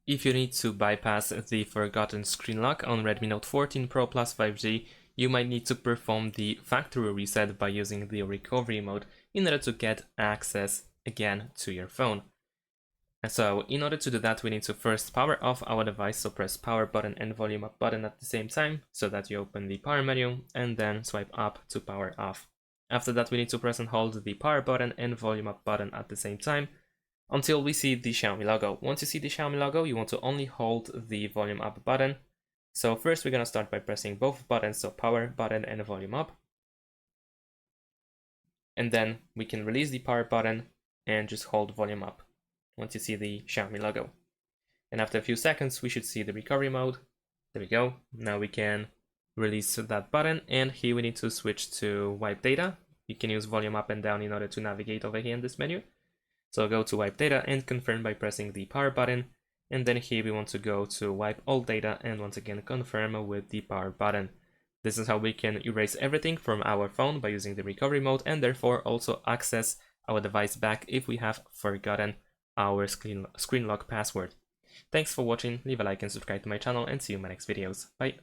If you need to bypass the forgotten screen lock on Redmi Note 14 Pro Plus 5G, you might need to perform the factory reset by using the recovery mode in order to get access again to your phone. And so in order to do that, we need to first power off our device, so press power button and volume up button at the same time so that you open the power menu, and then swipe up to power off. After that, we need to press and hold the power button and volume up button at the same time until we see the Xiaomi logo. Once you see the Xiaomi logo, you want to only hold the volume up button. So first we're going to start by pressing both buttons, so power button and volume up. And then we can release the power button and just hold volume up once you see the Xiaomi logo. And after a few seconds, we should see the recovery mode. There we go. Now we can release that button, and here we need to switch to wipe data. You can use volume up and down in order to navigate over here in this menu. So go to wipe data and confirm by pressing the power button, and then here we want to go to wipe all data and once again confirm with the power button. This is how we can erase everything from our phone by using the recovery mode, and therefore also access our device back if we have forgotten our screen lock password. Thanks for watching, leave a like and subscribe to my channel, and see you in my next videos. Bye!